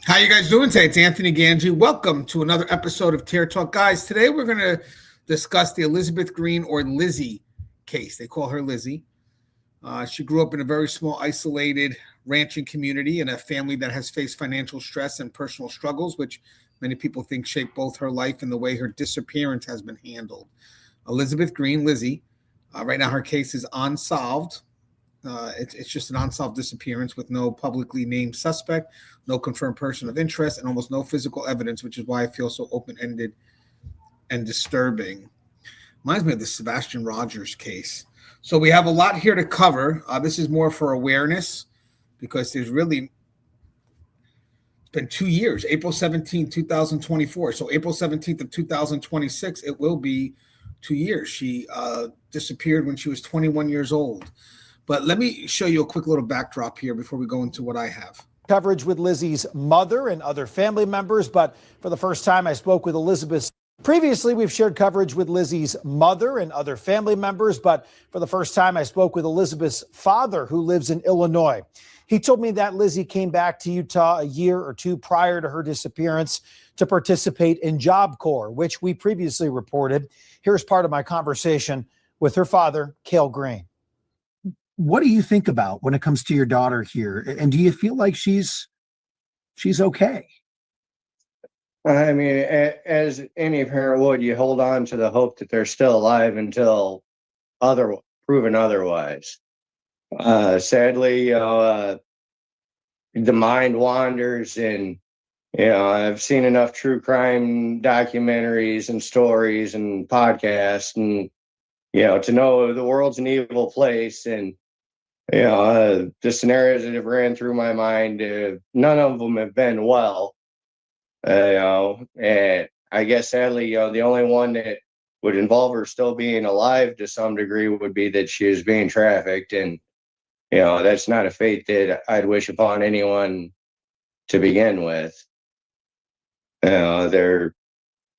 How you guys doing today? It's Anthony Ganji. Welcome to another episode of Tear Talk. Guys, today we're going to discuss the Elizabeth Green or Lizzy case. They call her Lizzy. She grew up in a very small, isolated ranching community in a family that has faced financial stress and personal struggles, which many people think shaped both her life and the way her disappearance has been handled. Elizabeth Green, Lizzy, right now her case is unsolved. It's just an unsolved disappearance with no publicly named suspect, no confirmed person of interest, and almost no physical evidence, which is why I feel so open ended and disturbing. Reminds me of the Sebastian Rogers case. So we have a lot here to cover. This is more for awareness because there's really been 2 years, April 17th, 2024. So April 17th of 2026, it will be 2 years. She disappeared when she was 21 years old. But let me show you a quick little backdrop here before we go into what I have. Coverage with Lizzy's mother and other family members, but for the first time, I spoke with Elizabeth. Previously, we've shared coverage with Lizzy's mother and other family members, but for the first time, I spoke with Elizabeth's father, who lives in Illinois. He told me that Lizzy came back to Utah a year or two prior to her disappearance to participate in Job Corps, which we previously reported. Here's part of my conversation with her father, Cale Green. What do you think about when it comes to your daughter here? And do you feel like she's okay? I mean, as any parent would, you hold on to the hope that they're still alive until proven otherwise. Sadly, the mind wanders, and I've seen enough true crime documentaries and stories and podcasts, and to know the world's an evil place. And the scenarios that have ran through my mind, none of them have been well. And I guess sadly, the only one that would involve her still being alive to some degree would be that she was being trafficked. And, that's not a fate that I'd wish upon anyone to begin with.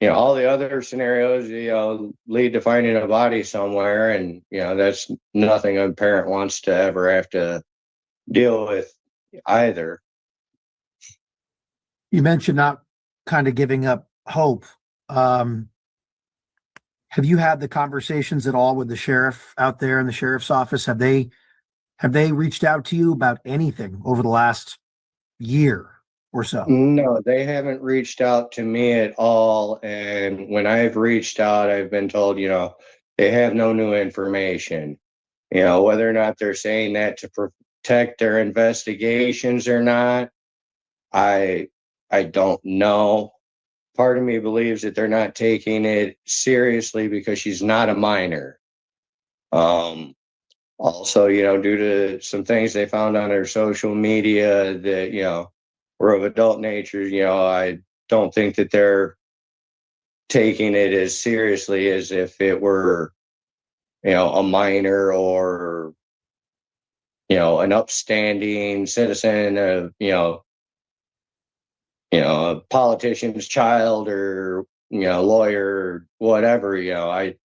All the other scenarios, lead to finding a body somewhere. And, that's nothing a parent wants to ever have to deal with either. You mentioned not kind of giving up hope. Have you had the conversations at all with the sheriff out there in the sheriff's office? Have they reached out to you about anything over the last year or so? No, they haven't reached out to me at all. And when I've reached out, I've been told, they have no new information. Whether or not they're saying that to protect their investigations or not, I don't know. Part of me believes that they're not taking it seriously because she's not a minor. Also, due to some things they found on her social media that, were of adult nature, I don't think that they're taking it as seriously as if it were, a minor or, an upstanding citizen of, a politician's child or, lawyer or whatever. I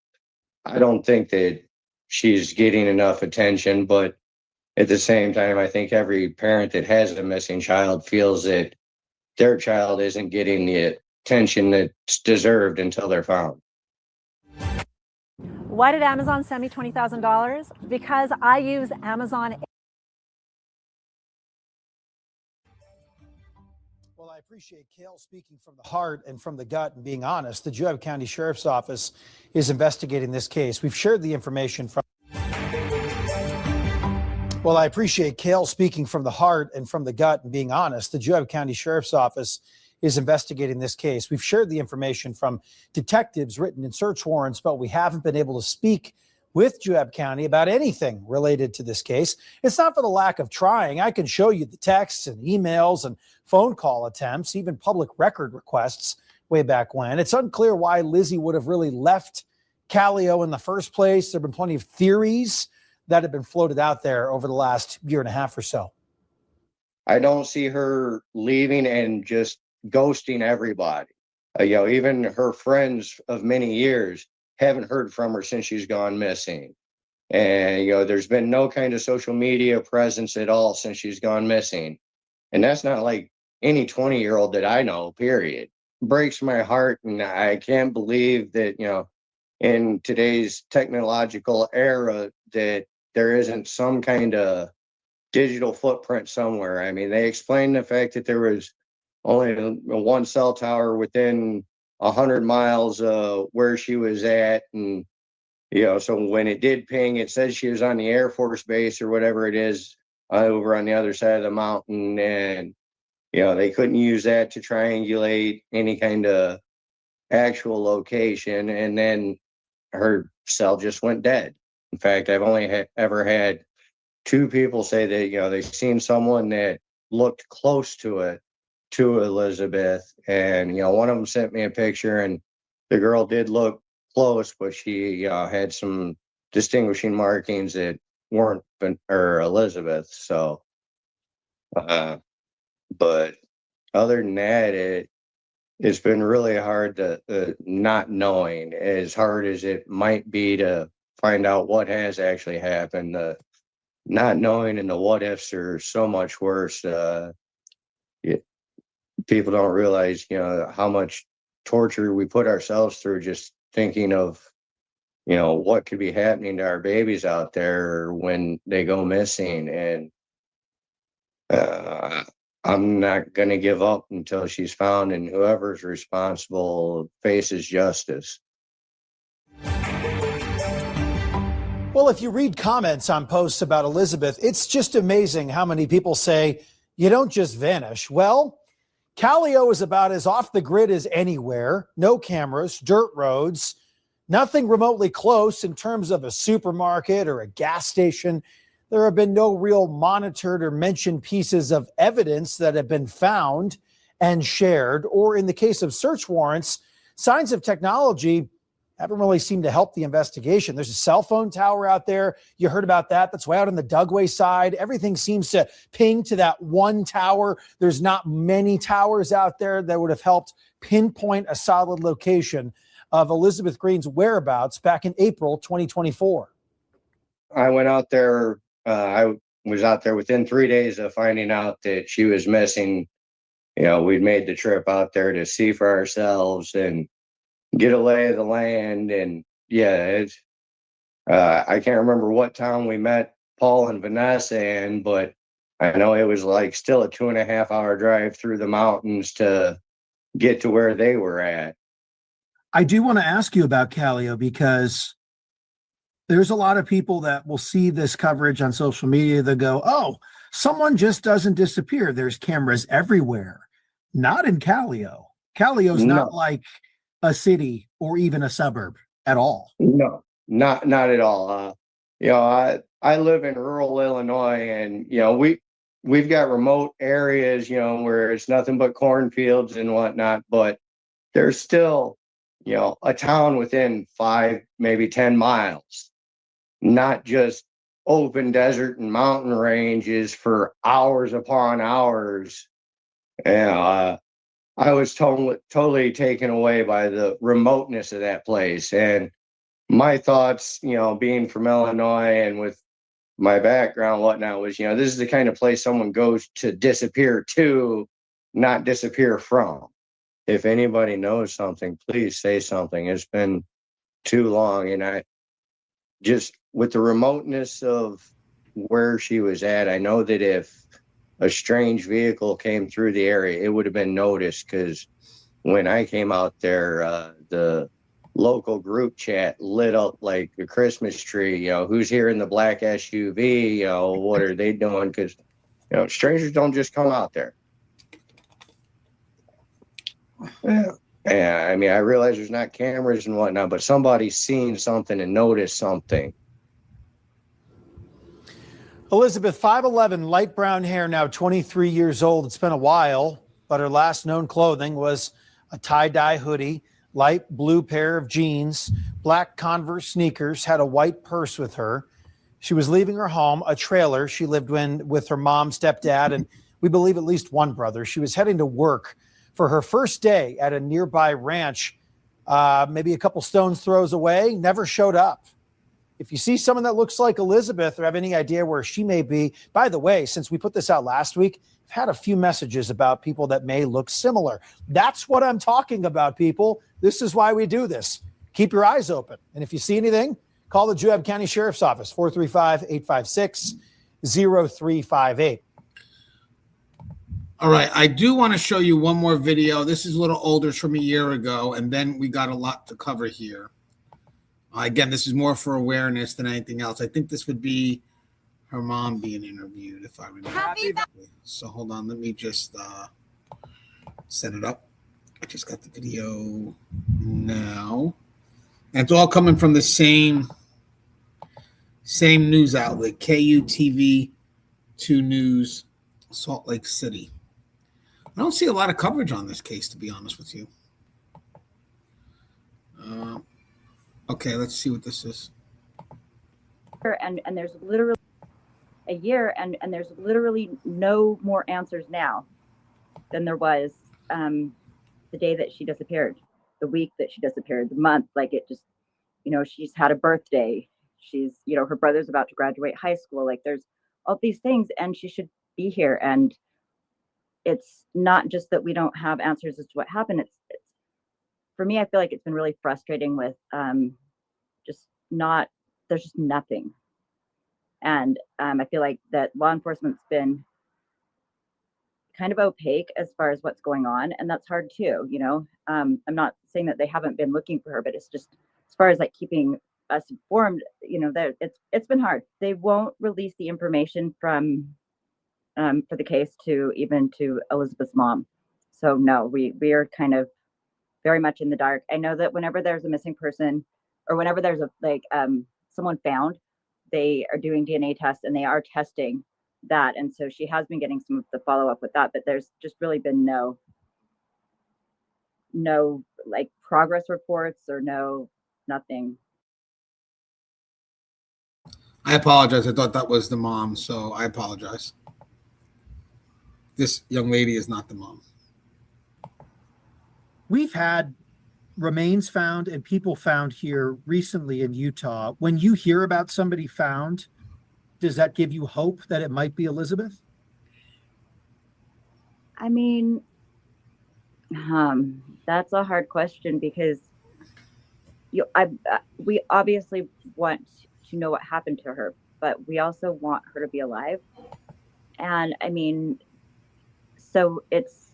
don't think that she's getting enough attention, but at the same time, I think every parent that has a missing child feels that their child isn't getting the attention that's deserved until they're found. Why did Amazon send me $20,000? Because I use Amazon. Well, I appreciate Cale speaking from the heart and from the gut and being honest. The Juab County Sheriff's Office is investigating this case. We've shared the information from. Well, I appreciate Cale speaking from the heart and from the gut and being honest. The Juab County Sheriff's Office is investigating this case. We've shared the information from detectives written in search warrants, but we haven't been able to speak with Juab County about anything related to this case. It's not for the lack of trying. I can show you the texts and emails and phone call attempts, even public record requests way back when. It's unclear why Lizzy would have really left Callao in the first place. There have been plenty of theories that have been floated out there over the last year and a half or so. I don't see her leaving and just ghosting everybody. Even her friends of many years haven't heard from her since she's gone missing. And, there's been no kind of social media presence at all since she's gone missing. And that's not like any 20-year-old that I know, period. Breaks my heart, and I can't believe that, in today's technological era, that there isn't some kind of digital footprint somewhere. I mean, they explained the fact that there was only one cell tower within 100 miles of where she was at, and so when it did ping, it says she was on the Air Force base or whatever it is over on the other side of the mountain, and they couldn't use that to triangulate any kind of actual location, and then her cell just went dead. In fact, I've only ever had two people say that they've seen someone that looked close to Elizabeth, and one of them sent me a picture, and the girl did look close, but she had some distinguishing markings that weren't Elizabeth. So but other than that, it's been really hard to not knowing, as hard as it might be to find out what has actually happened. Not knowing and the what ifs are so much worse. People don't realize, how much torture we put ourselves through just thinking of, what could be happening to our babies out there when they go missing. And I'm not going to give up until she's found, and whoever's responsible faces justice. Well, if you read comments on posts about Elizabeth, it's just amazing how many people say, you don't just vanish. Well, Callao is about as off the grid as anywhere. No cameras, dirt roads, nothing remotely close in terms of a supermarket or a gas station. There have been no real monitored or mentioned pieces of evidence that have been found and shared, or in the case of search warrants, signs of technology haven't really seemed to help the investigation. There's a cell phone tower out there. You heard about that. That's way out on the Dugway side. Everything seems to ping to that one tower. There's not many towers out there that would have helped pinpoint a solid location of Elizabeth Green's whereabouts back in April 2024. I went out there. I was out there within 3 days of finding out that she was missing. We'd made the trip out there to see for ourselves and get a lay of the land. And it's I can't remember what town we met Paul and Vanessa in, but I know it was like still a 2.5-hour drive through the mountains to get to where they were at. I do want to ask you about Callao, because there's a lot of people that will see this coverage on social media that go, oh, someone just doesn't disappear. There's cameras everywhere. Not in Callao. Calao's not like a city or even a suburb at all. No, not at all. I live in rural Illinois, and we've got remote areas, where it's nothing but cornfields and whatnot, but there's still, a town within 5, maybe 10 miles, not just open desert and mountain ranges for hours upon hours. I was totally taken away by the remoteness of that place. And my thoughts, being from Illinois and with my background and whatnot, was, this is the kind of place someone goes to disappear to, not disappear from. If anybody knows something, please say something. It's been too long. And I just, with the remoteness of where she was at, I know that if a strange vehicle came through the area, it would have been noticed, because when I came out there, the local group chat lit up like a Christmas tree. Who's here in the black SUV? What are they doing? Because strangers don't just come out there. Yeah, I mean, I realize there's not cameras and whatnot, but somebody's seen something and noticed something. Elizabeth, 5'11", light brown hair, now 23 years old. It's been a while, but her last known clothing was a tie-dye hoodie, light blue pair of jeans, black Converse sneakers, had a white purse with her. She was leaving her home, a trailer she lived in with her mom, stepdad, and we believe at least one brother. She was heading to work for her first day at a nearby ranch, maybe a couple stones throws away, never showed up. if you see someone that looks like Elizabeth or have any idea where she may be, by the way, since we put this out last week, I've had a few messages about people that may look similar. That's what I'm talking about, people. This is why we do this. Keep your eyes open. And if you see anything, call the Juab County Sheriff's Office, 435-856-0358. All right. I do want to show you one more video. This is a little older. It's from a year ago, and then we got a lot to cover here. Again, this is more for awareness than anything else. I think this would be her mom being interviewed, if I remember. So hold on. Let me just set it up. I just got the video now. And it's all coming from the same news outlet, KUTV 2 News, Salt Lake City. I don't see a lot of coverage on this case, to be honest with you. Okay, let's see what this is. And there's literally a year, and there's literally no more answers now than there was the day that she disappeared, the week that she disappeared, the month. Like, it just, she's had a birthday. She's, her brother's about to graduate high school. Like, there's all these things, and she should be here. And it's not just that we don't have answers as to what happened. It's for me, I feel like it's been really frustrating with there's just nothing. And I feel like that law enforcement's been kind of opaque as far as what's going on. And that's hard too, I'm not saying that they haven't been looking for her, but it's just as far as like keeping us informed, that it's been hard. They won't release the information from for the case to Elizabeth's mom. So no, we are kind of very much in the dark. I know that whenever there's a missing person, or whenever there's someone found, they are doing DNA tests and they are testing that. And so she has been getting some of the follow-up with that, but there's just really been no like progress reports or nothing. I apologize. I thought that was the mom, so I apologize. This young lady is not the mom. We've had remains found and people found here recently in Utah. When you hear about somebody found, does that give you hope that it might be Elizabeth? I mean, that's a hard question, because we obviously want to know what happened to her, but we also want her to be alive. And I mean, so it's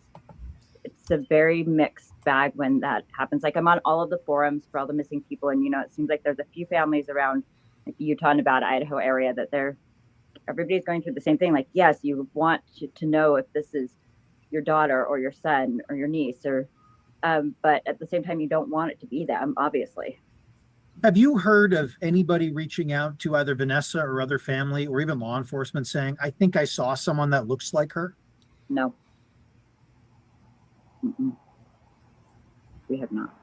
a very mixed bag when that happens. Like, I'm on all of the forums for all the missing people, and it seems like there's a few families around like Utah, Nevada, Idaho area that everybody's going through the same thing. Like, yes, you want to know if this is your daughter or your son or your niece, or but at the same time, you don't want it to be them, obviously. Have you heard of anybody reaching out to either Vanessa or other family or even law enforcement saying, I think I saw someone that looks like her? No. Mm-mm. We have not.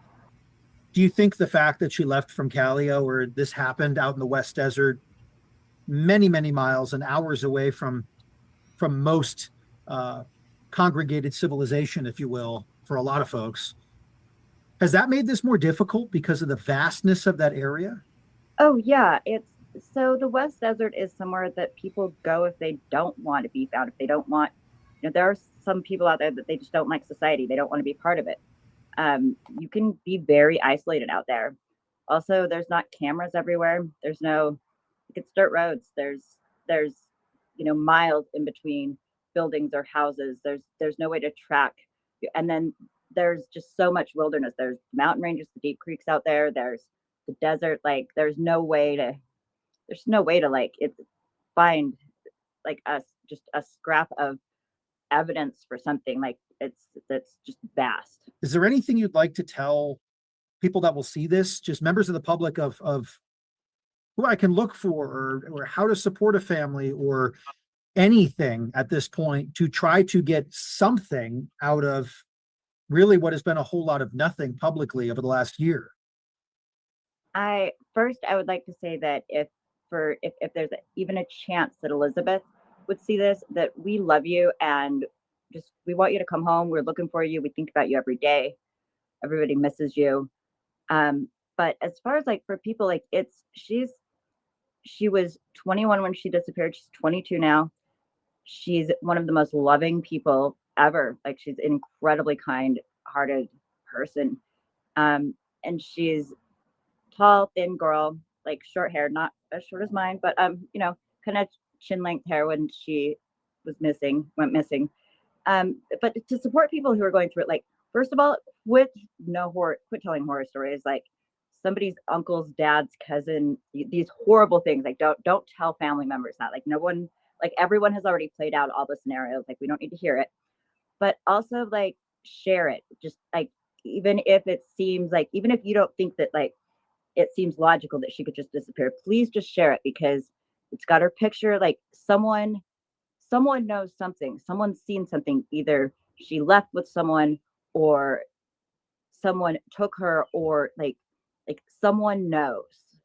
Do you think the fact that she left from Callao, or this happened out in the West Desert, many, many miles and hours away from most congregated civilization, if you will, for a lot of folks, has that made this more difficult because of the vastness of that area? Oh yeah, so the West Desert is somewhere that people go if they don't want to be found, if they don't want, there are some people out there that they just don't like society. They don't want to be part of it. You can be very isolated out there. Also, there's not cameras everywhere. It's dirt roads. There's miles in between buildings or houses. There's no way to track. And then there's just so much wilderness. There's mountain ranges, the deep creeks out there. There's the desert. Like, there's no way to like find like just a scrap of evidence for something. Like, that's just vast. Is there anything you'd like to tell people that will see this, just members of the public, of who I can look for, or how to support a family, or anything at this point to try to get something out of really what has been a whole lot of nothing publicly over the last year? I would like to say that if there's even a chance that Elizabeth would see this, that we love you, and just we want you to come home. We're looking for you. We think about you every day. Everybody misses you. But as far as like for people, like she's She was 21 when she disappeared. She's 22 now. She's one of the most loving people ever. Like, she's an incredibly kind-hearted person. And she's tall, thin girl, like short hair, not as short as mine, but kind of chin length hair when she went missing. But to support people who are going through it, like, first of all, quit telling horror stories, like somebody's uncle's dad's cousin, these horrible things. Like, don't tell family members that. Like, no one, like, everyone has already played out all the scenarios. Like, we don't need to hear it. But also, like, share it. Just like, even if you don't think that, like, it seems logical that she could just disappear, please just share it, because it's got her picture. Like, someone knows something. Someone's seen something. Either she left with someone, or someone took her, or like someone knows.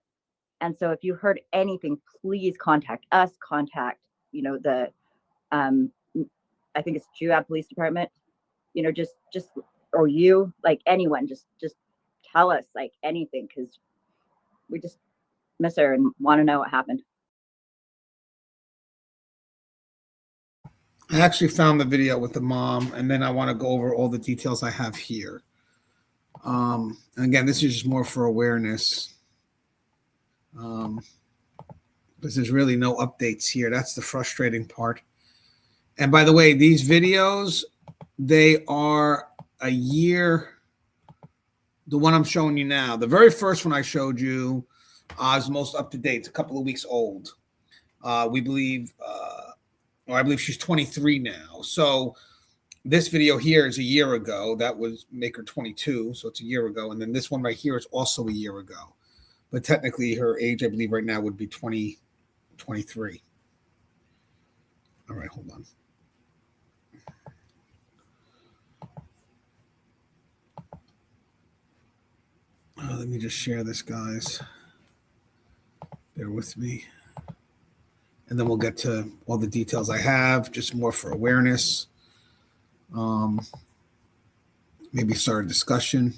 And so if you heard anything, please contact us, the I think it's Juab Police Department, just or you, like, anyone, just tell us, like, anything, because we just miss her and want to know what happened. I actually found the video with the mom, and then I want to go over all the details I have here. And again, this is just more for awareness, because there's really no updates here. That's the frustrating part. And by the way, these videos, they are a year. The one I'm showing you now, the very first one I showed you, is most up to date. It's a couple of weeks old. We believe, or I believe she's 23 now. So this video here is a year ago. That was make her 22, so it's a year ago. And then this one right here is also a year ago. But technically her age, I believe right now would be 23. All right, hold on. Let me just share this, guys. Bear with me. And then we'll get to all the details I have, just more for awareness. Maybe start a discussion.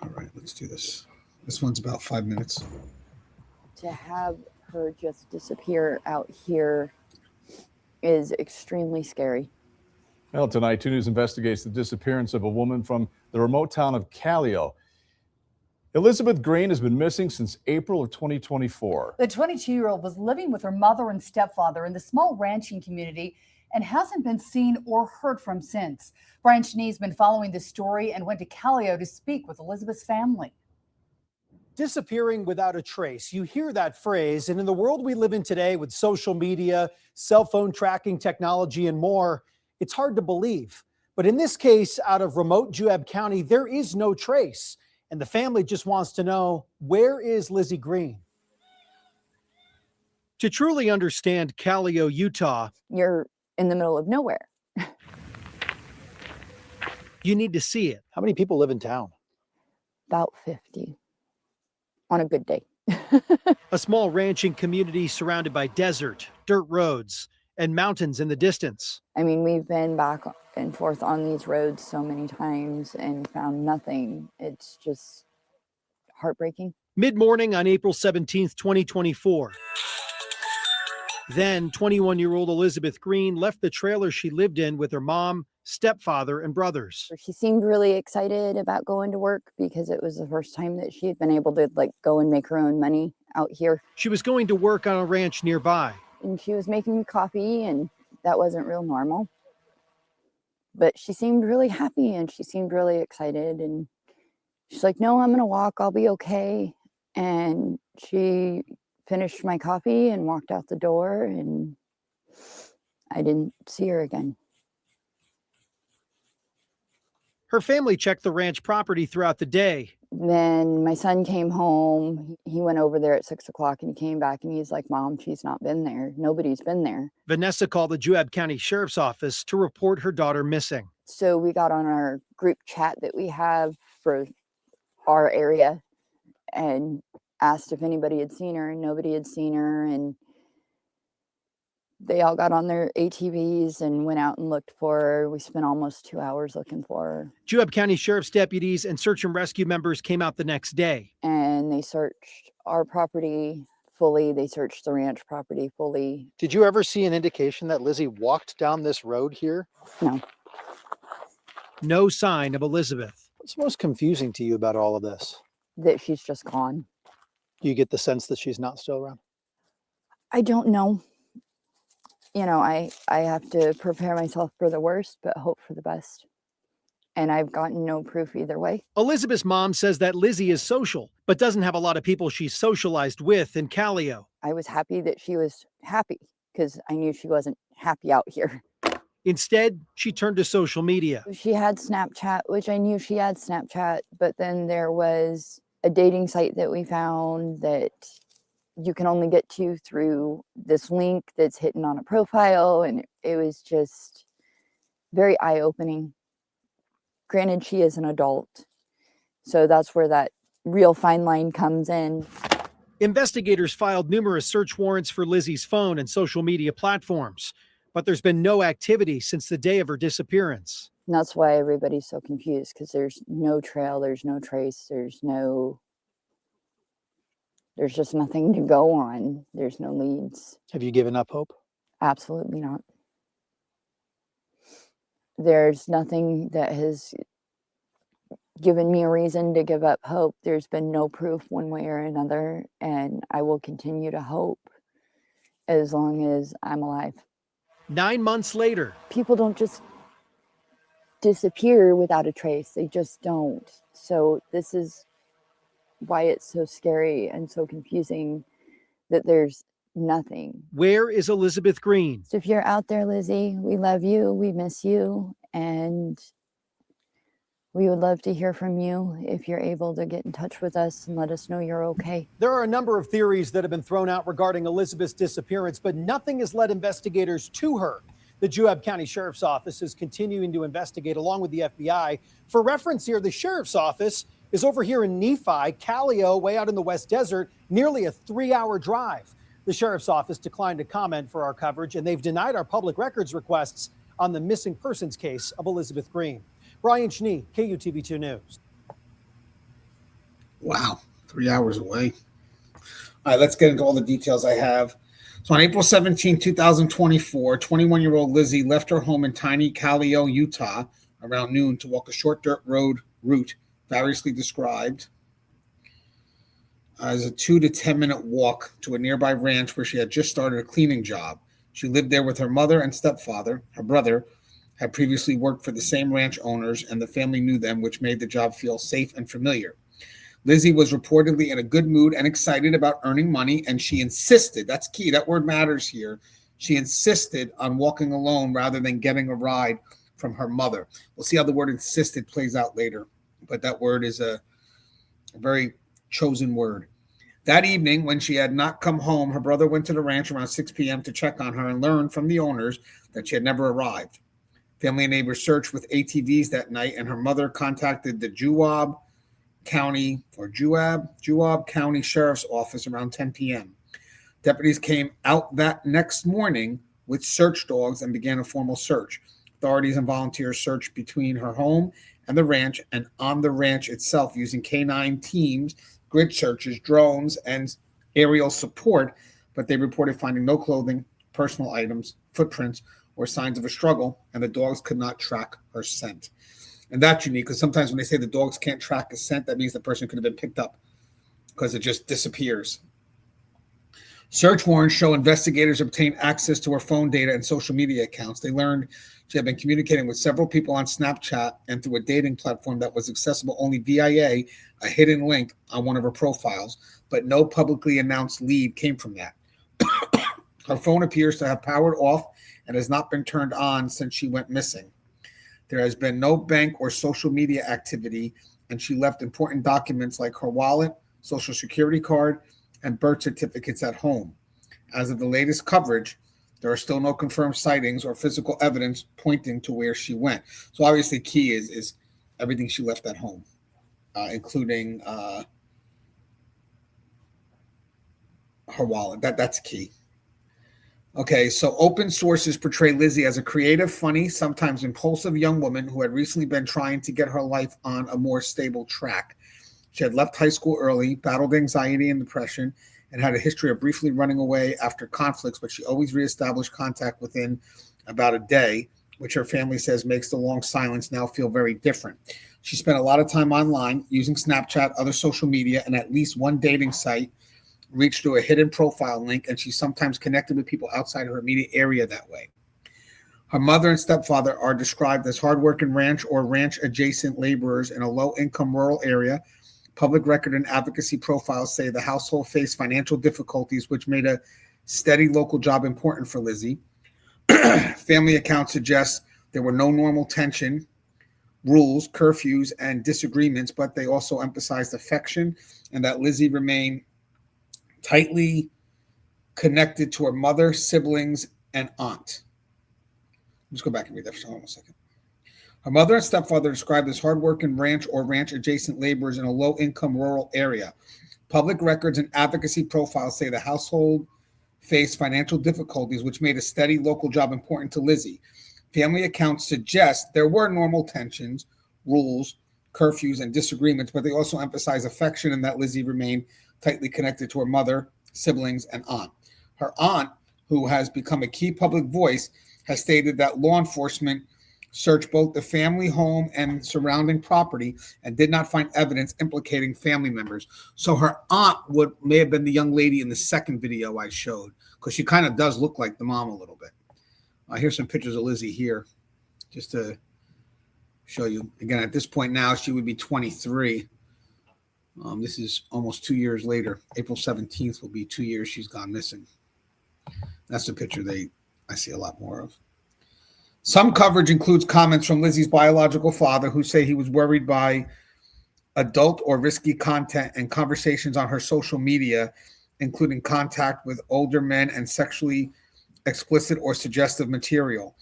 All right, let's do this. This one's about 5 minutes. To have her just disappear out here is extremely scary. Well, tonight, 2 News investigates the disappearance of a woman from the remote town of Callao. Elizabeth Green has been missing since April of 2024. The 22-year-old was living with her mother and stepfather in the small ranching community and hasn't been seen or heard from since. Brian Cheney's been following this story and went to Callao to speak with Elizabeth's family. Disappearing without a trace. You hear that phrase, and in the world we live in today with social media, cell phone tracking technology, and more, it's hard to believe. But in this case, out of remote Juab County, there is no trace. And the family just wants to know, where is Lizzy Green? To truly understand Callao, Utah, You're in the middle of nowhere. you need to see it. How many people live in town? About 50 on a good day. A small ranching community surrounded by desert, dirt roads, and mountains in the distance. I mean, we've been back and forth on these roads so many times and found nothing. It's just heartbreaking. Mid-morning on April 17th, 2024. Then 21-year-old Elizabeth Green left the trailer she lived in with her mom, stepfather, and brothers. She seemed really excited about going to work because it was the first time that she had been able to go and make her own money out here. She was going to work on a ranch nearby. And she was making me coffee, and that wasn't real normal. But she seemed really happy and she seemed really excited. And she's like, no, I'm going to walk. I'll be okay. And she finished my coffee and walked out the door, and I didn't see her again. Her family checked the ranch property throughout the day. Then my son came home. He went over there at 6 o'clock and he came back and he's like, Mom, she's not been there. Nobody's been there. Vanessa called the Juab County Sheriff's Office to report her daughter missing. So we got on our group chat that we have for our area and asked if anybody had seen her, and nobody had seen her. And they all got on their ATVs and went out and looked for her. We spent almost 2 hours looking for her. Juab County Sheriff's deputies and search and rescue members came out the next day. And they searched our property fully. They searched the ranch property fully. Did you ever see an indication that Lizzy walked down this road here? No. No sign of Elizabeth. What's most confusing to you about all of this? That she's just gone. You get the sense that she's not still around? I don't know. You know, I have to prepare myself for the worst, but hope for the best. And I've gotten no proof either way. Elizabeth's mom says that Lizzy is social, but doesn't have a lot of people she's socialized with in Callao. I was happy that she was happy because I knew she wasn't happy out here. Instead, she turned to social media. She had Snapchat, which I knew she had Snapchat, but then there was a dating site that we found that you can only get to through this link that's hidden on a profile. And it was just very eye-opening. Granted, she is an adult, so that's where that real fine line comes in. Investigators filed numerous search warrants for Lizzy's phone and social media platforms, but there's been no activity since the day of her disappearance. And that's why everybody's so confused, because there's no trail, there's no trace, there's just nothing to go on. There's no leads. Have you given up hope? Absolutely not. There's nothing that has given me a reason to give up hope. There's been no proof one way or another, and I will continue to hope as long as I'm alive. 9 months later, people don't just disappear without a trace. They just don't. So this is why it's so scary and so confusing that there's nothing. Where is Elizabeth Green? So if you're out there, Lizzy, we love you, we miss you, and we would love to hear from you if you're able to get in touch with us and let us know you're okay. There are a number of theories that have been thrown out regarding Elizabeth's disappearance, but nothing has led investigators to her. The Juab County Sheriff's Office is continuing to investigate along with the FBI. For reference here, the Sheriff's Office is over here in Nephi, Callao, way out in the West Desert, nearly a 3-hour drive. The Sheriff's Office declined to comment for our coverage, and they've denied our public records requests on the missing persons case of Elizabeth Green. Brian Schnee, KUTV2 News. Wow, 3 hours away. All right, let's get into all the details I have. So on April 17, 2024, 21-year-old Lizzy left her home in tiny Callao, Utah, around noon to walk a short dirt road route variously described as a 2 to 10 minute walk to a nearby ranch where she had just started a cleaning job. She lived there with her mother and stepfather. Her brother had previously worked for the same ranch owners, and the family knew them, which made the job feel safe and familiar. Lizzy was reportedly in a good mood and excited about earning money, and she insisted, that's key, that word matters here, she insisted on walking alone rather than getting a ride from her mother. We'll see how the word insisted plays out later, but that word is a very chosen word. That evening, when she had not come home, her brother went to the ranch around 6 p.m. to check on her and learned from the owners that she had never arrived. Family and neighbors searched with ATVs that night, and her mother contacted the Juab County Sheriff's Office around 10 p.m. Deputies came out that next morning with search dogs and began a formal search. Authorities and volunteers searched between her home and the ranch and on the ranch itself using K-9 teams, grid searches, drones, and aerial support, but they reported finding no clothing, personal items, footprints, or signs of a struggle, and the dogs could not track her scent. And that's unique because sometimes when they say the dogs can't track a scent, that means the person could have been picked up because it just disappears. Search warrants show investigators obtained access to her phone data and social media accounts. They learned she had been communicating with several people on Snapchat and through a dating platform that was accessible only via a hidden link on one of her profiles, but no publicly announced lead came from that. Her phone appears to have powered off and has not been turned on since she went missing. There has been no bank or social media activity, and she left important documents like her wallet, social security card, and birth certificates at home. As of the latest coverage, there are still no confirmed sightings or physical evidence pointing to where she went. So obviously key is everything she left at home, including her wallet. That's key. Okay, so open sources portray Lizzy as a creative, funny, sometimes impulsive young woman who had recently been trying to get her life on a more stable track. She had left high school early, battled anxiety and depression, and had a history of briefly running away after conflicts, but she always reestablished contact within about a day, which her family says makes the long silence now feel very different. She spent a lot of time online using Snapchat, other social media, and at least one dating site, reached through a hidden profile link, and she sometimes connected with people outside her immediate area that way. Her mother and stepfather are described as hardworking ranch or ranch-adjacent laborers in a low-income rural area. Public record and advocacy profiles say the household faced financial difficulties, which made a steady local job important for Lizzy. Family accounts suggest there were no normal tension, rules, curfews, and disagreements, but they also emphasized affection and that Lizzy remained tightly connected to her mother, siblings, and aunt. Let's go back and read that for a second. Her mother and stepfather described as hardworking ranch or ranch-adjacent laborers in a low-income rural area. Public records and advocacy profiles say the household faced financial difficulties, which made a steady local job important to Lizzy. Family accounts suggest there were normal tensions, rules, curfews, and disagreements, but they also emphasize affection and that Lizzy remained tightly connected to her mother, siblings, and aunt. Her aunt, who has become a key public voice, has stated that law enforcement searched both the family home and surrounding property and did not find evidence implicating family members. So her aunt may have been the young lady in the second video I showed, because she kind of does look like the mom a little bit. Here's some pictures of Lizzy here, just to show you. Again, at this point now, she would be 23. This is almost 2 years later. April 17th will be 2 years she's gone missing. That's the picture I see a lot more of. Some coverage includes comments from Lizzy's biological father, who say he was worried by adult or risky content and conversations on her social media, including contact with older men and sexually explicit or suggestive material.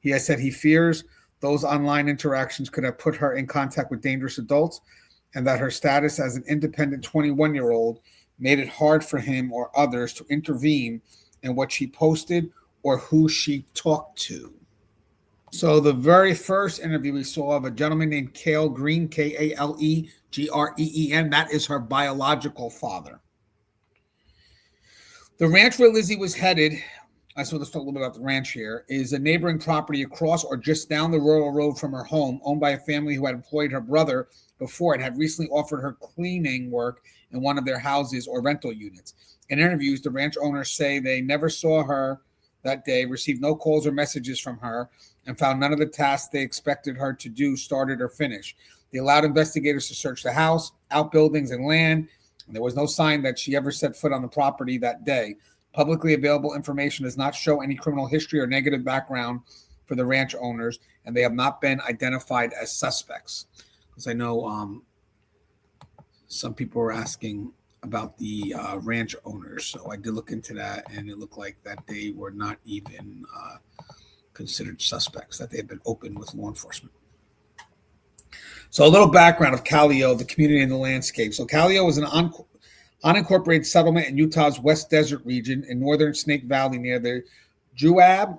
He has said he fears those online interactions could have put her in contact with dangerous adults, and that her status as an independent 21-year-old made it hard for him or others to intervene in what she posted or who she talked to. So the very first interview we saw of a gentleman named Cale Green, Kalegreen, that is her biological father. The ranch where Lizzy was headed, let's talk a little bit about the ranch here, is a neighboring property across or just down the rural road from her home, owned by a family who had employed her brother before and had recently offered her cleaning work in one of their houses or rental units. In interviews, the ranch owners say they never saw her that day, received no calls or messages from her, and found none of the tasks they expected her to do started or finished. They allowed investigators to search the house, outbuildings, and land, and there was no sign that she ever set foot on the property that day. Publicly available information does not show any criminal history or negative background for the ranch owners, and they have not been identified as suspects. Because I know some people were asking about the ranch owners, so I did look into that, and it looked like that they were not even considered suspects, that they had been open with law enforcement. So a little background of Callao, the community and the landscape. So Callao is an unincorporated settlement in Utah's West Desert region in northern Snake Valley near the Juab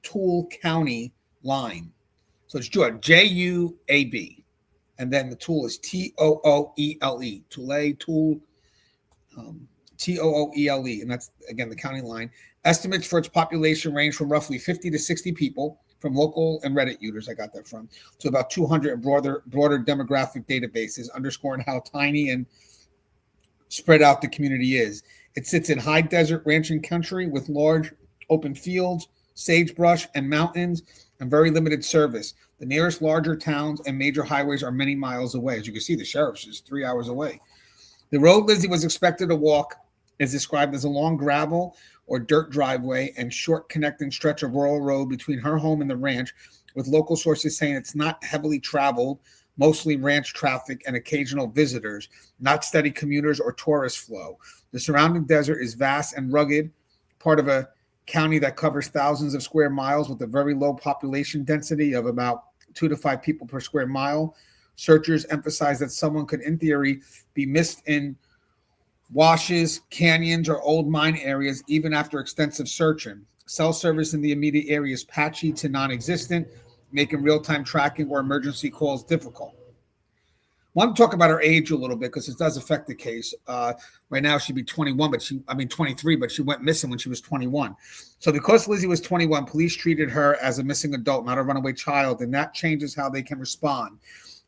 Toole County line. So it's Juab, Juab, and then the Toole is Tooele, Toole, Tooele, and that's, again, the county line. Estimates for its population range from roughly 50 to 60 people, from local and Reddit users, I got that from, to about 200 in broader demographic databases, underscoring how tiny and spread out the community is. It sits in high desert ranching country with large open fields, sagebrush, and mountains, and very limited service. The nearest larger towns and major highways are many miles away. As you can see, the sheriff's is 3 hours away. The road Lizzy was expected to walk is described as a long gravel or dirt driveway and short connecting stretch of rural road between her home and the ranch, with local sources saying it's not heavily traveled, mostly ranch traffic and occasional visitors, not steady commuters or tourist flow. The surrounding desert is vast and rugged, part of a county that covers thousands of square miles with a very low population density of about 2 to 5 people per square mile. Searchers emphasize that someone could, in theory, be missed in washes, canyons, or old mine areas even after extensive searching. Cell service in the immediate area is patchy to non-existent, making real-time tracking or emergency calls difficult. want to talk about her age a little bit because it does affect the case. Right now she'd be 21, 23, but she went missing when she was 21. So because Lizzy was 21, police treated her as a missing adult, not a runaway child, and that changes how they can respond.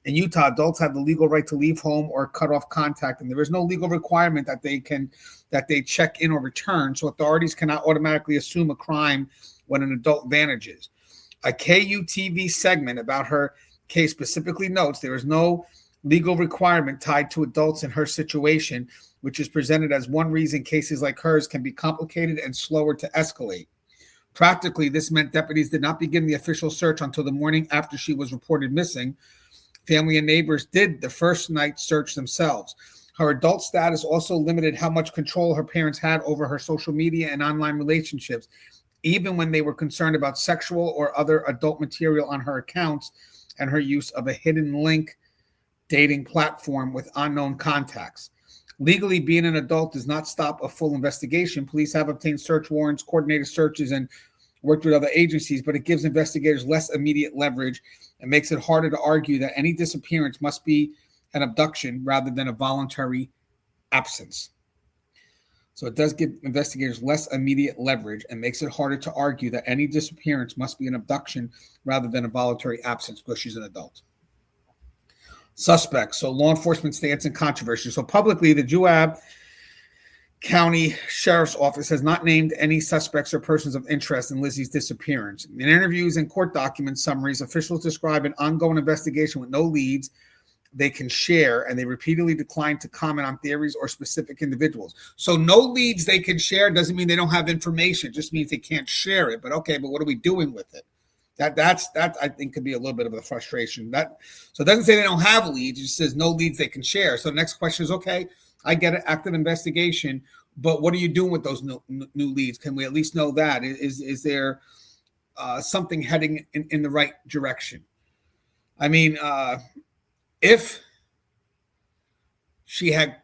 In Utah, adults have the legal right to leave home or cut off contact, and there is no legal requirement that they check in or return. So authorities cannot automatically assume a crime when an adult vanishes. A KUTV segment about her case specifically notes there is no legal requirement tied to adults in her situation, which is presented as one reason cases like hers can be complicated and slower to escalate. Practically, this meant deputies did not begin the official search until the morning after she was reported missing. Family and neighbors did the first night search themselves. Her adult status also limited how much control her parents had over her social media and online relationships, even when they were concerned about sexual or other adult material on her accounts and her use of a hidden link dating platform with unknown contacts. Legally, being an adult does not stop a full investigation. Police have obtained search warrants, coordinated searches, and worked with other agencies, but it gives investigators less immediate leverage and makes it harder to argue that any disappearance must be an abduction rather than a voluntary absence. So it does give investigators less immediate leverage and makes it harder to argue that any disappearance must be an abduction rather than a voluntary absence because she's an adult. Suspects. So law enforcement stance and controversy. So publicly, the Juab County Sheriff's Office has not named any suspects or persons of interest in Lizzy's disappearance. In interviews and court document summaries, officials describe an ongoing investigation with no leads they can share, and they repeatedly decline to comment on theories or specific individuals. So no leads they can share doesn't mean they don't have information. It just means they can't share it. But okay, but what are we doing with it? That I think could be a little bit of a frustration. So it doesn't say they don't have leads. It just says no leads they can share. So the next question is, okay, I get an active investigation, but what are you doing with those new leads? Can we at least know that? Is there something heading in the right direction? I mean, if she had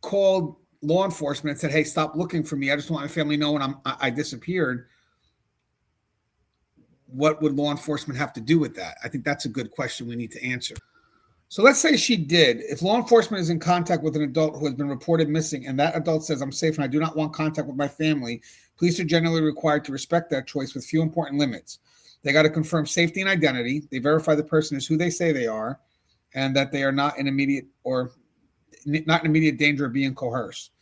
called law enforcement and said, hey, stop looking for me, I just want my family to know when I disappeared, what would law enforcement have to do with that? I think that's a good question we need to answer. So let's say she did. If law enforcement is in contact with an adult who has been reported missing and that adult says, I'm safe and I do not want contact with my family, police are generally required to respect that choice with few important limits. They got to confirm safety and identity. They verify the person is who they say they are and that they are not in immediate danger of being coerced.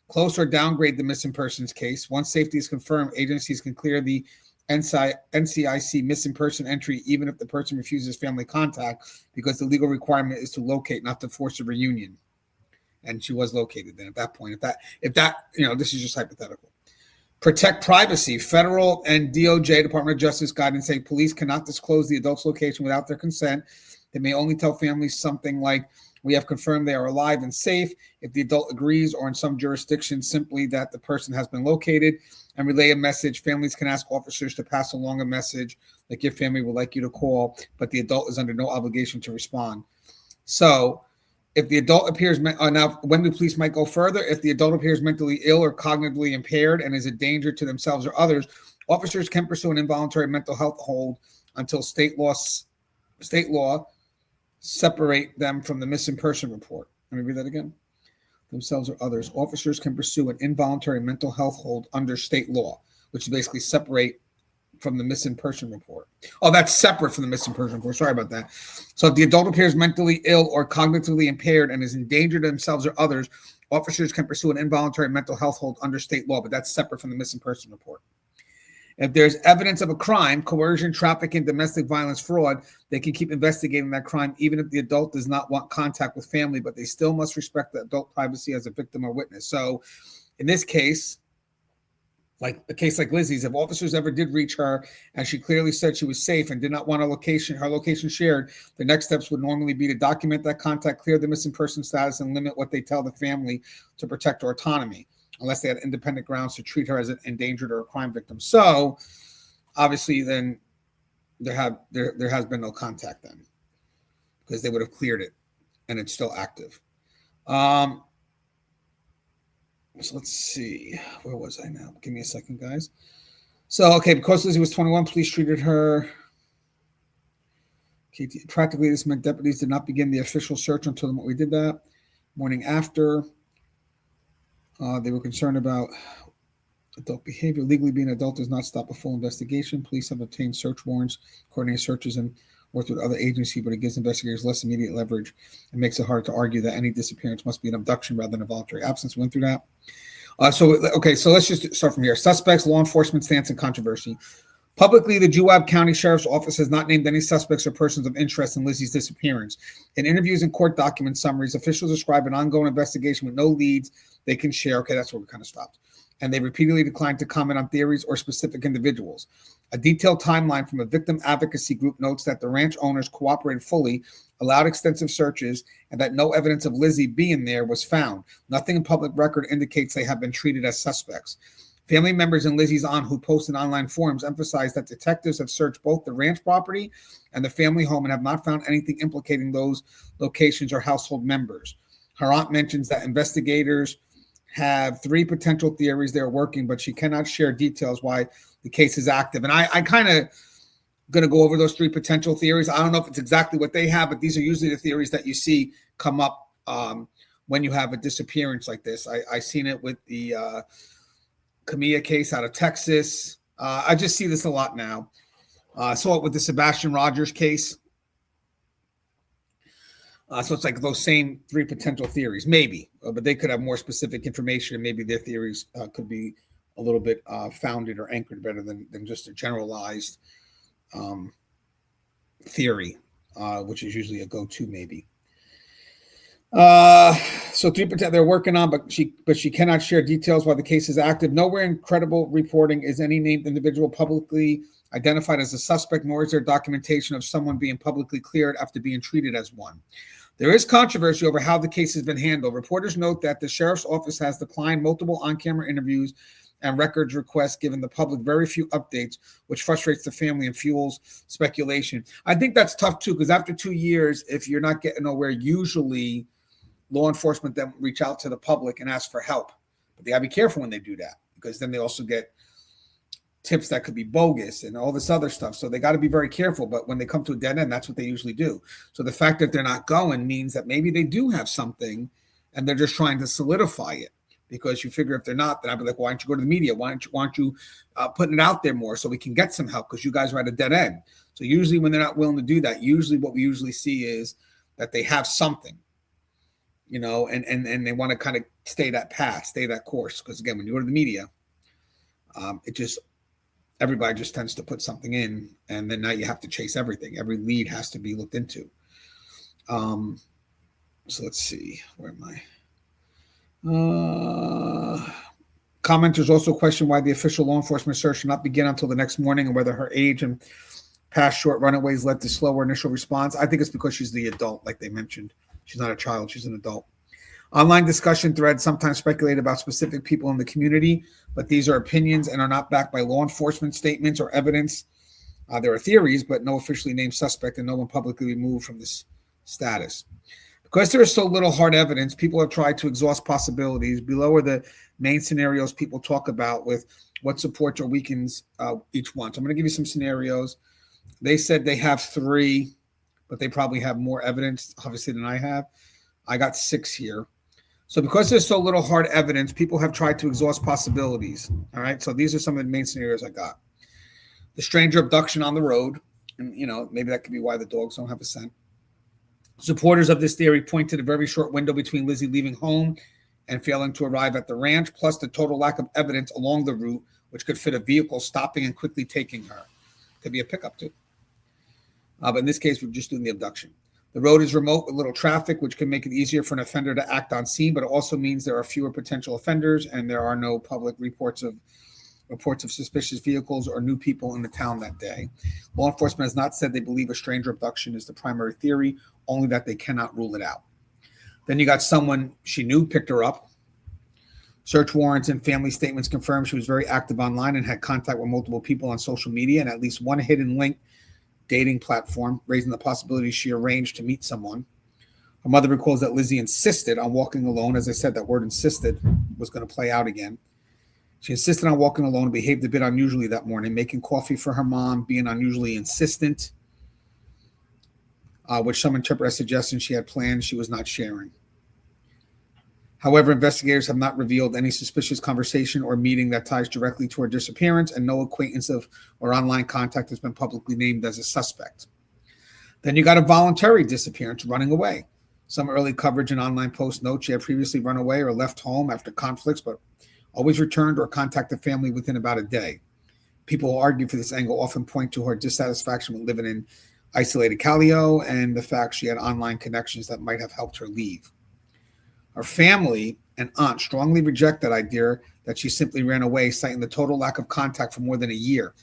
Close or downgrade the missing persons case. Once safety is confirmed, agencies can clear the NCIC missing person entry even if the person refuses family contact because the legal requirement is to locate, not to force a reunion. And she was located then at that point. If that this is just hypothetical. Protect privacy. Federal and DOJ, Department of Justice guidance say police cannot disclose the adult's location without their consent. They may only tell families something like, we have confirmed they are alive and safe if the adult agrees, or in some jurisdictions, simply that the person has been located, and relay a message. Families can ask officers to pass along a message like your family would like you to call, but the adult is under no obligation to respond. So if the adult appears, now when the police might go further, if the adult appears mentally ill or cognitively impaired and is a danger to themselves or others, officers can pursue an involuntary mental health hold until state law separate them from the missing person report. Let me read that again. Themselves or others. Officers can pursue an involuntary mental health hold under state law, which is basically separate from the missing person report. Oh, that's separate from the missing person report. Sorry about that. So if the adult appears mentally ill or cognitively impaired and is in danger to themselves or others, officers can pursue an involuntary mental health hold under state law, but that's separate from the missing person report. If there's evidence of a crime, coercion, trafficking, domestic violence, fraud, they can keep investigating that crime even if the adult does not want contact with family, but they still must respect the adult privacy as a victim or witness. So in this case, like a case like Lizzy's, if officers ever did reach her and she clearly said she was safe and did not want her location shared, the next steps would normally be to document that contact, clear the missing person status, and limit what they tell the family to protect her autonomy, unless they had independent grounds to treat her as an endangered or a crime victim. So obviously then there has been no contact then because they would have cleared it and it's still active. So let's see. Where was I now? Give me a second, guys. So, okay, because Lizzy was 21, police treated her. Practically, this meant deputies did not begin the official search until we did that. Morning after, they were concerned about adult behavior. Legally being an adult does not stop a full investigation. Police have obtained search warrants, coordinated searches, and worked with other agencies, but it gives investigators less immediate leverage and makes it hard to argue that any disappearance must be an abduction rather than a voluntary absence. We went through that. So let's just start from here. Suspects, law enforcement stance, and controversy. Publicly, the Juab County Sheriff's Office has not named any suspects or persons of interest in Lizzy's disappearance. In interviews and court document summaries, officials describe an ongoing investigation with no leads they can share. Okay, that's where we kind of stopped. And they repeatedly declined to comment on theories or specific individuals. A detailed timeline from a victim advocacy group notes that the ranch owners cooperated fully, allowed extensive searches, and that no evidence of Lizzy being there was found. Nothing in public record indicates they have been treated as suspects. Family members in Lizzy's aunt who posted online forums emphasized that detectives have searched both the ranch property and the family home and have not found anything implicating those locations or household members. Her aunt mentions that investigators have 3 potential theories they're working, but she cannot share details why the case is active. And I kind of going to go over those 3 potential theories. I don't know if it's exactly what they have, but these are usually the theories that you see come up when you have a disappearance like this. I seen it with the Camilla case out of Texas. I just see this a lot now. I saw it with the Sebastian Rogers case. So it's like those same 3 potential theories, maybe, but they could have more specific information, and maybe their theories could be a little bit founded or anchored better than just a generalized theory, which is usually a go-to, maybe. So 3% they're working on, but she cannot share details while the case is active. Nowhere in credible reporting is any named individual publicly identified as a suspect, nor is there documentation of someone being publicly cleared after being treated as one. There is controversy over how the case has been handled. Reporters note that the sheriff's office has declined multiple on-camera interviews and records requests, giving the public very few updates, which frustrates the family and fuels speculation. I think that's tough too, because after 2 years, if you're not getting nowhere, usually law enforcement then reach out to the public and ask for help. But they gotta be careful when they do that, because then they also get tips that could be bogus and all this other stuff. So they got to be very careful. But when they come to a dead end, that's what they usually do. So the fact that they're not going means that maybe they do have something and they're just trying to solidify it, because you figure if they're not, then I'd be like, why don't you go to the media? Why aren't you putting it out there more so we can get some help, because you guys are at a dead end. So usually when they're not willing to do that, usually what we usually see is that they have something, you know, and they want to kind of stay that path, stay that course. Because again, when you go to the media, everybody just tends to put something in, and then now you have to chase everything. Every lead has to be looked into. So let's see, where am I? Commenters also question why the official law enforcement search should not begin until the next morning, and whether her age and past short runaways led to slower initial response. I think it's because she's the adult, like they mentioned. She's not a child, she's an adult. Online discussion threads sometimes speculate about specific people in the community, but these are opinions and are not backed by law enforcement statements or evidence. There are theories, but no officially named suspect, and no one publicly removed from this status. Because there is so little hard evidence, people have tried to exhaust possibilities. Below are the main scenarios people talk about with what supports or weakens each one. So I'm going to give you some scenarios. They said they have 3, but they probably have more evidence, obviously, than I have. I got 6 here. So because there's so little hard evidence, people have tried to exhaust possibilities. All right. So these are some of the main scenarios I got. The stranger abduction on the road. And, you know, maybe that could be why the dogs don't have a scent. Supporters of this theory point to the very short window between Lizzy leaving home and failing to arrive at the ranch, plus the total lack of evidence along the route, which could fit a vehicle stopping and quickly taking her. Could be a pickup too. But in this case, we're just doing the abduction. The road is remote with little traffic, which can make it easier for an offender to act on scene, but it also means there are fewer potential offenders, and there are no public reports of suspicious vehicles or new people in the town that day. Law enforcement has not said they believe a stranger abduction is the primary theory, only that they cannot rule it out. Then you got someone she knew picked her up. Search warrants and family statements confirm she was very active online and had contact with multiple people on social media and at least one hidden link dating platform, raising the possibility she arranged to meet someone. Her mother recalls that Lizzy insisted on walking alone. As I said, that word insisted was going to play out again. She insisted on walking alone and behaved a bit unusually that morning, making coffee for her mom, being unusually insistent. which some interpret as suggesting she had plans she was not sharing. However, investigators have not revealed any suspicious conversation or meeting that ties directly to her disappearance, and no acquaintance of or online contact has been publicly named as a suspect. Then you got a voluntary disappearance, running away. Some early coverage and online posts note she had previously run away or left home after conflicts, but always returned or contacted family within about a day. People who argue for this angle often point to her dissatisfaction with living in isolated Callao and the fact she had online connections that might have helped her leave. Her family and aunt strongly reject that idea that she simply ran away, citing the total lack of contact for more than a year.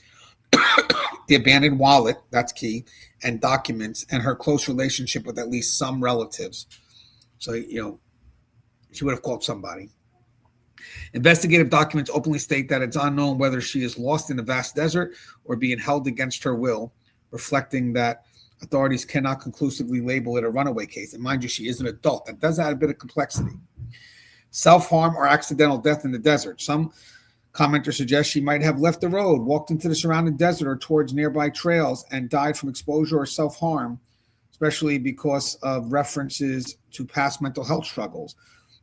The abandoned wallet, that's key, and documents, and her close relationship with at least some relatives. So, she would have called somebody. Investigative documents openly state that it's unknown whether she is lost in the vast desert or being held against her will, reflecting that authorities cannot conclusively label it a runaway case. And mind you, she is an adult. That does add a bit of complexity. Self-harm or accidental death in the desert. Some commenters suggest she might have left the road, walked into the surrounding desert or towards nearby trails, and died from exposure or self-harm, especially because of references to past mental health struggles.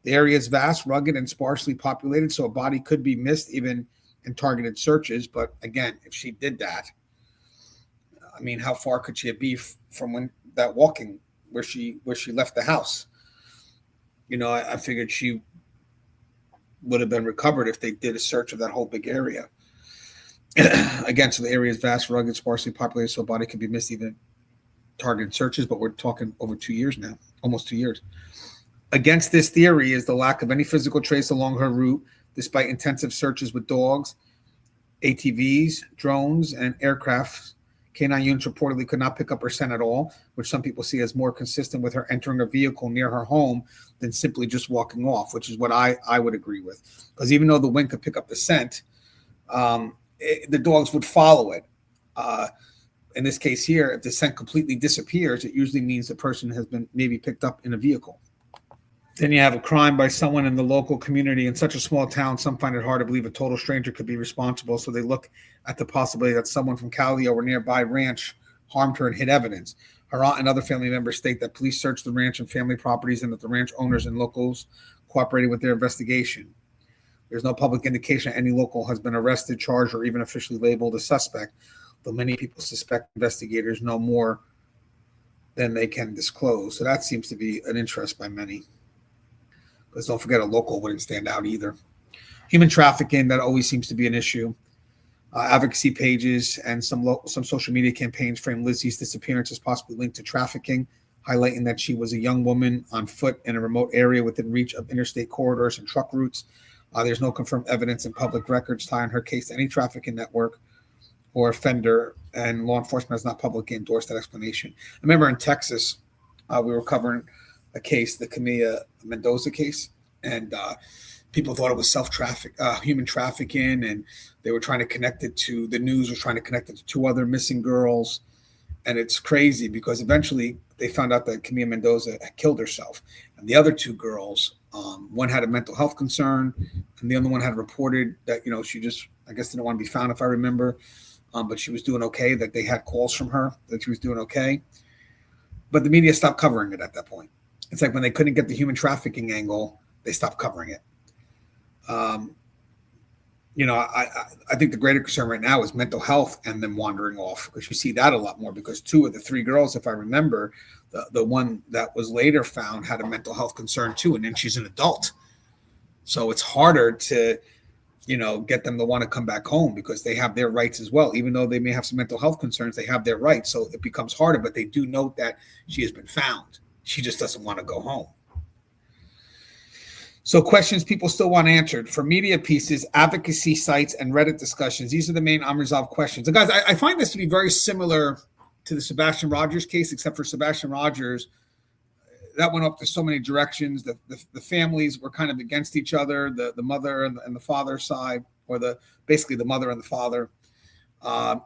The area is vast, rugged, and sparsely populated, so a body could be missed even in targeted searches. But again, if she did that, I mean, how far could she be from when that walking where she left the house? I figured she would have been recovered if they did a search of that whole big area. Again, so the area is vast, rugged, sparsely populated, so a body could be missed even in targeted searches. But we're talking over 2 years now, almost 2 years. Against this theory is the lack of any physical trace along her route, despite intensive searches with dogs, ATVs, drones, and aircraft. Canine units reportedly could not pick up her scent at all, which some people see as more consistent with her entering a vehicle near her home than simply just walking off, which is what I would agree with. Because even though the wind could pick up the scent, the dogs would follow it. In this case here, if the scent completely disappears, it usually means the person has been maybe picked up in a vehicle. Then you have a crime by someone in the local community. In such a small town, some find it hard to believe a total stranger could be responsible, so they look at the possibility that someone from Callao or nearby ranch harmed her and hid evidence. Her aunt and other family members state that police searched the ranch and family properties and that the ranch owners and locals cooperated with their investigation. There's no public indication any local has been arrested, charged, or even officially labeled a suspect, though many people suspect investigators know more than they can disclose. So that seems to be an interest by many. Because don't forget, a local wouldn't stand out either. Human trafficking, that always seems to be an issue. Advocacy pages and some social media campaigns frame Lizzy's disappearance as possibly linked to trafficking, highlighting that she was a young woman on foot in a remote area within reach of interstate corridors and truck routes. There's no confirmed evidence in public records tying her case to any trafficking network or offender, and law enforcement has not publicly endorsed that explanation. I remember in Texas, we were covering a case, the Camilla Mendoza case, and people thought it was human trafficking, and they were trying to connect it to, the news was trying to connect it to 2 other missing girls. And it's crazy because eventually they found out that Camilla Mendoza had killed herself. And the other 2 girls, one had a mental health concern, and the other one had reported that, she just, I guess, didn't want to be found, if I remember. But she was doing okay, that they had calls from her that she was doing okay. But the media stopped covering it at that point. It's like when they couldn't get the human trafficking angle, they stopped covering it. I think the greater concern right now is mental health and them wandering off, because you see that a lot more, because 2 of the 3 girls, if I remember, the one that was later found had a mental health concern too, and then she's an adult. So it's harder to, get them to want to come back home because they have their rights as well. Even though they may have some mental health concerns, they have their rights. So it becomes harder, but they do note that she has been found. She just doesn't want to go home. So questions people still want answered. For media pieces, advocacy sites, and Reddit discussions, these are the main unresolved questions. And guys, I find this to be very similar to the Sebastian Rogers case, except for Sebastian Rogers, that went up to so many directions. The families were kind of against each other, the mother and the father side, or basically the mother and the father.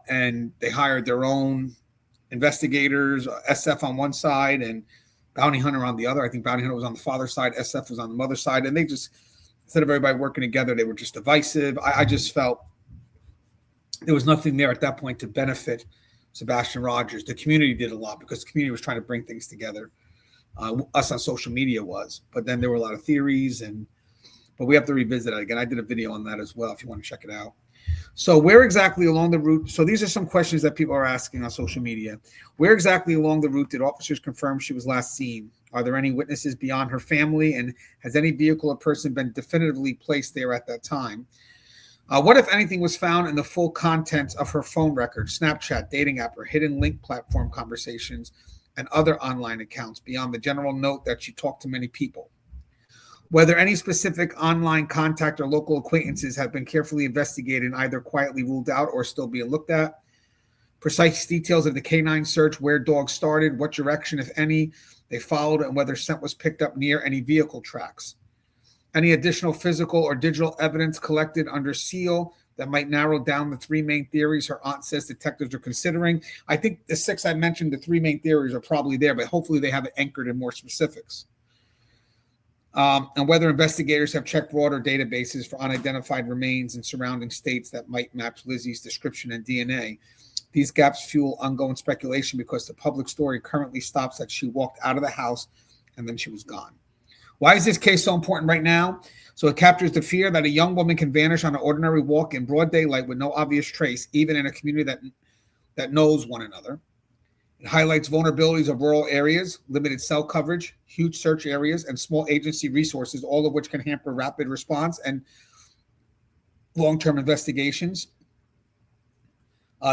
And they hired their own investigators, SF on one side and Bounty Hunter on the other. I think Bounty Hunter was on the father's side, SF was on the mother's side. And they just, instead of everybody working together, they were just divisive. I just felt there was nothing there at that point to benefit Sebastian Rogers. The community did a lot because the community was trying to bring things together. Us on social media was, but then there were a lot of theories, but we have to revisit it again. I did a video on that as well if you want to check it out. So where exactly along the route? So these are some questions that people are asking on social media. Where exactly along the route did officers confirm she was last seen? Are there any witnesses beyond her family? And has any vehicle or person been definitively placed there at that time? What, if anything, was found in the full contents of her phone record, Snapchat, dating app, or hidden link platform conversations and other online accounts beyond the general note that she talked to many people? Whether any specific online contact or local acquaintances have been carefully investigated and either quietly ruled out or still being looked at. Precise details of the canine search, where dogs started, what direction, if any, they followed, and whether scent was picked up near any vehicle tracks. Any additional physical or digital evidence collected under seal that might narrow down the three main theories her aunt says detectives are considering. I think the 6 I mentioned, the 3 main theories are probably there, but hopefully they have it anchored in more specifics. And whether investigators have checked broader databases for unidentified remains in surrounding states that might match Lizzy's description and DNA. These gaps fuel ongoing speculation because the public story currently stops that she walked out of the house and then she was gone. Why is this case so important right now? So it captures the fear that a young woman can vanish on an ordinary walk in broad daylight with no obvious trace, even in a community that knows one another. It highlights vulnerabilities of rural areas, limited cell coverage, huge search areas, and small agency resources, all of which can hamper rapid response and long-term investigations.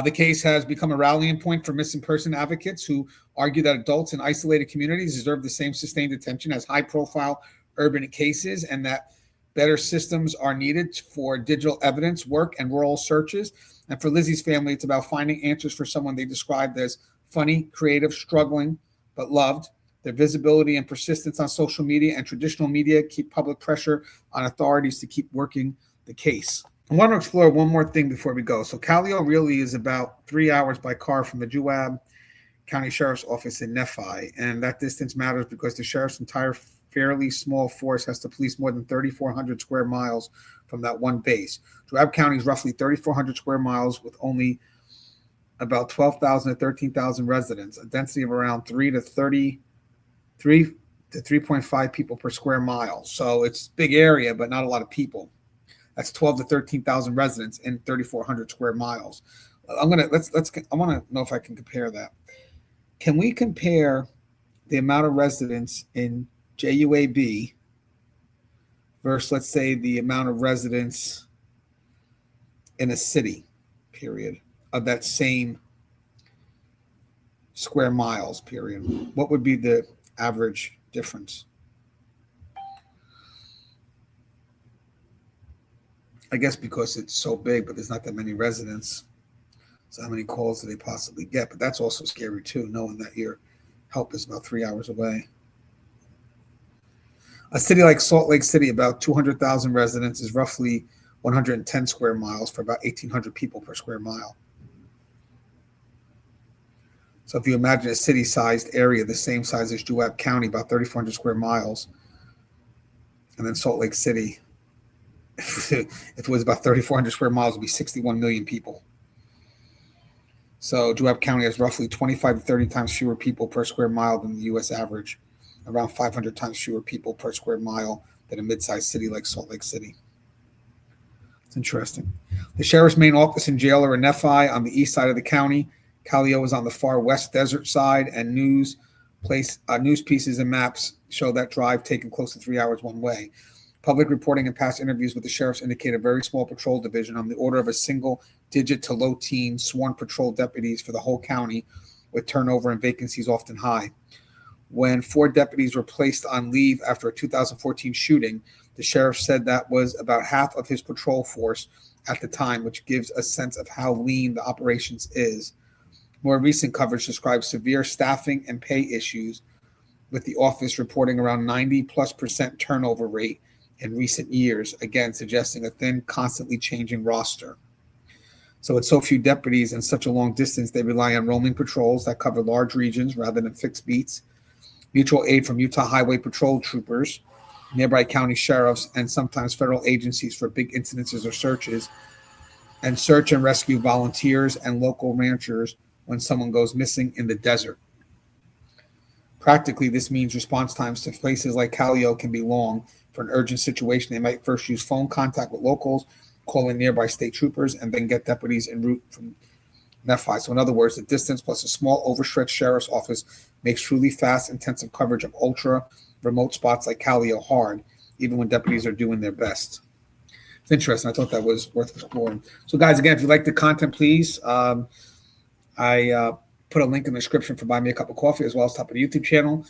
The case has become a rallying point for missing person advocates who argue that adults in isolated communities deserve the same sustained attention as high-profile urban cases, and that better systems are needed for digital evidence work and rural searches. And for Lizzy's family, it's about finding answers for someone they described as funny, creative, struggling, but loved. Their visibility and persistence on social media and traditional media keep public pressure on authorities to keep working the case. I want to explore one more thing before we go. So Callao really is about 3 hours by car from the Juab County Sheriff's Office in Nephi. And that distance matters because the sheriff's entire fairly small force has to police more than 3,400 square miles from that one base. Juab County is roughly 3,400 square miles with only about 12,000 to 13,000 residents, a density of around 3 to 3.5 people per square mile. So it's a big area, but not a lot of people. That's 12 to 13,000 residents in 3,400 square miles. I want to know if I can compare that. Can we compare the amount of residents in JUAB versus, let's say, the amount of residents in a city, period, of that same square miles, period? What would be the average difference? I guess because it's so big, but there's not that many residents. So how many calls do they possibly get? But that's also scary too, knowing that your help is about 3 hours away. A city like Salt Lake City, about 200,000 residents, is roughly 110 square miles for about 1,800 people per square mile. So if you imagine a city-sized area, the same size as Juab County, about 3,400 square miles, and then Salt Lake City, if it was about 3,400 square miles, it would be 61 million people. So Juab County has roughly 25 to 30 times fewer people per square mile than the U.S. average, around 500 times fewer people per square mile than a mid-sized city like Salt Lake City. It's interesting. The sheriff's main office and jail are in Nephi on the east side of the county. Callao is on the far west desert side, and news pieces and maps show that drive taking close to 3 hours one way. Public reporting and past interviews with the sheriffs indicate a very small patrol division on the order of a single digit to low teen sworn patrol deputies for the whole county, with turnover and vacancies often high. When 4 deputies were placed on leave after a 2014 shooting, the sheriff said that was about half of his patrol force at the time, which gives a sense of how lean the operations is. More recent coverage describes severe staffing and pay issues, with the office reporting around 90+% turnover rate in recent years, again suggesting a thin, constantly changing roster. So with so few deputies and such a long distance, they rely on roaming patrols that cover large regions rather than fixed beats, mutual aid from Utah Highway Patrol troopers, nearby county sheriffs, and sometimes federal agencies for big incidences or searches, and search and rescue volunteers and local ranchers when someone goes missing in the desert. Practically, this means response times to places like Callao can be long. For an urgent situation, they might first use phone contact with locals, call in nearby state troopers, and then get deputies en route from Nephi. So in other words, the distance plus a small overstretched sheriff's office makes truly fast, intensive coverage of ultra remote spots like Callao hard, even when deputies are doing their best. It's interesting. I thought that was worth exploring. So guys, again, if you like the content, please, I put a link in the description for Buy Me a Cup of Coffee, as well as top of the YouTube channel.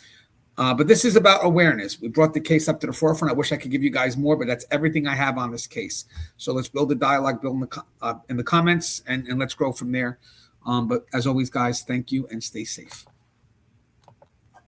But this is about awareness. We brought the case up to the forefront. I wish I could give you guys more, but that's everything I have on this case. So let's build a dialogue, build in the comments, and let's grow from there. But as always, guys, thank you and stay safe.